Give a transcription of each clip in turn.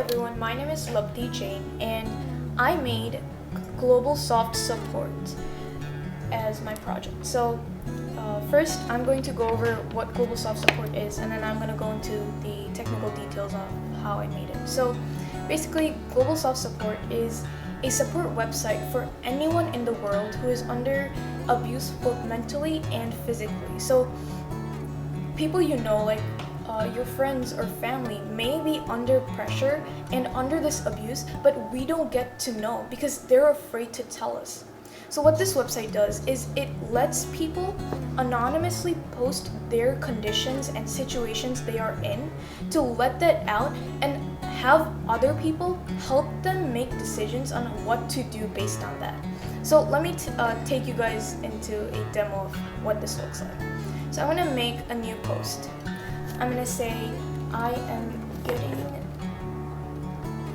everyone, my name is Lapti Jain and I made Global Soft Support as my project. So first I'm going to go over what Global Soft Support is, and then I'm going to go into the technical details of how I made it. So basically, Global Soft Support is a support website for anyone in the world who is under abuse, both mentally and physically. So people you know, like your friends or family, may be under pressure and under this abuse, but we don't get to know because they're afraid to tell us. So what this website does is it lets people anonymously post their conditions and situations they are in to let that out and have other people help them make decisions on what to do based on that. So let me take you guys into a demo of what this looks like. So I'm going to make a new post. I'm going to say I am getting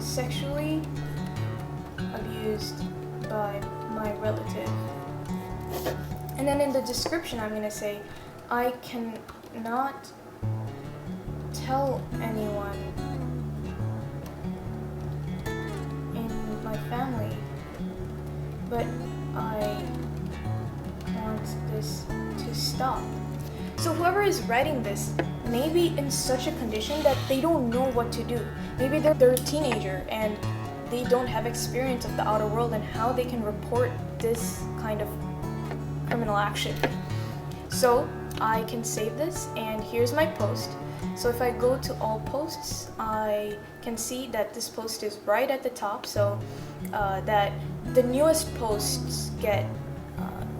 sexually abused by my relative. And then in the description I'm going to say I cannot tell anyone in my family, but I want this to stop. So whoever is writing this may be in such a condition that they don't know what to do. Maybe they're a teenager and they don't have experience of the outer world and how they can report this kind of criminal action. So I can save this, and here's my post. So if I go to all posts, I can see that this post is right at the top, so that the newest posts get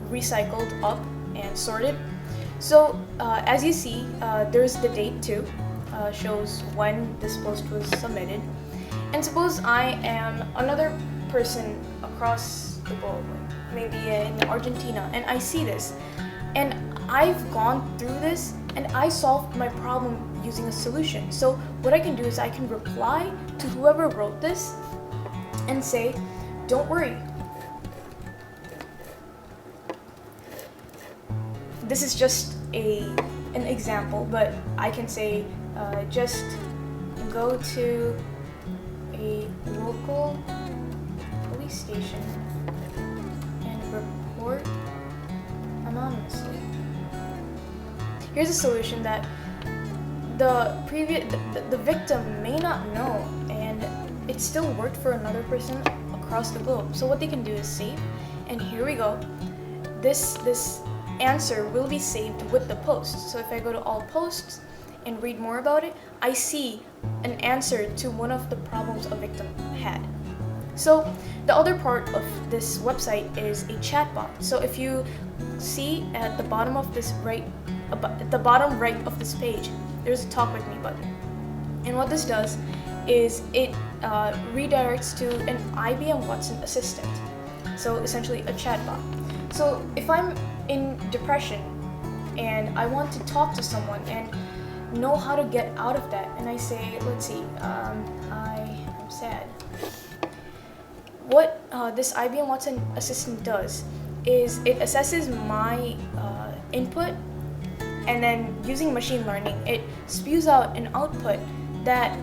recycled up and sorted. So as you see, there's the date too, shows when this post was submitted. And suppose I am another person across the globe, maybe in Argentina, and I see this, and I've gone through this and I solved my problem using a solution. So what I can do is I can reply to whoever wrote this and say, don't worry. This is just an example, but I can say just go to a local police station and report anonymously. Here's a solution that the victim may not know, and it still worked for another person across the globe. So what they can do is save, and here we go. This answer will be saved with the post. So if I go to all posts and read more about it, I see an answer to one of the problems a victim had. So the other part of this website is a chatbot. So if you see at the bottom of this at the bottom right of this page, there's a talk with me button. And what this does is it redirects to an IBM Watson assistant. So essentially a chatbot. So if I'm in depression and I want to talk to someone and know how to get out of that, and I say, let's see, I am sad. What this IBM Watson assistant does is it assesses my input, and then using machine learning, it spews out an output that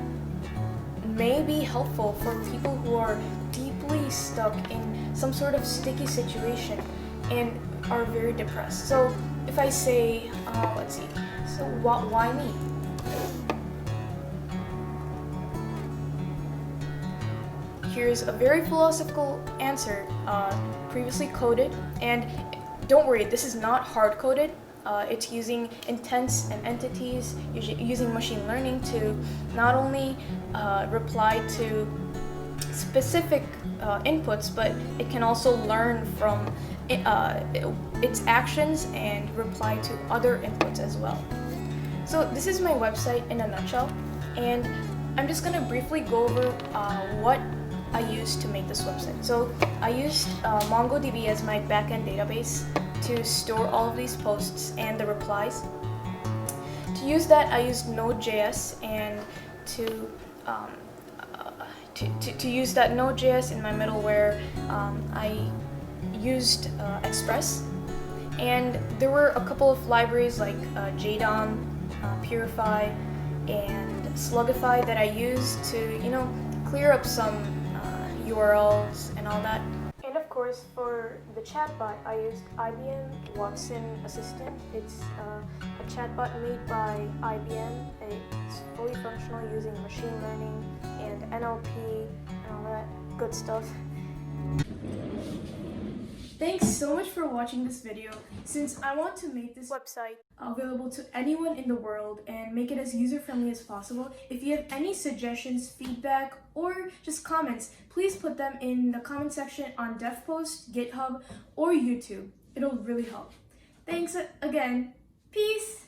may be helpful for people who are deeply stuck in some sort of sticky situation and are very depressed. So if I say, let's see, so why me? Here's a very philosophical answer, previously coded, and don't worry, this is not hard coded. It's using intents and entities, using machine learning to not only reply to specific inputs, but it can also learn from its actions and reply to other inputs as well. So this is my website in a nutshell, and I'm just going to briefly go over what I used to make this website. So I used MongoDB as my backend database to store all of these posts and the replies. To use that, I used Node.js, and to use that Node.js in my middleware, I used Express, and there were a couple of libraries like JDOM, Purify, and Slugify that I used to, clear up some URLs and all that. And of course, for the chatbot, I used IBM Watson Assistant. It's a chatbot made by IBM. It's fully functional using machine learning and NLP and all that good stuff. Thanks so much for watching this video. Since I want to make this website available to anyone in the world and make it as user-friendly as possible, if you have any suggestions, feedback, or just comments, please put them in the comment section on DevPost, GitHub, or YouTube. It'll really help. Thanks again. Peace!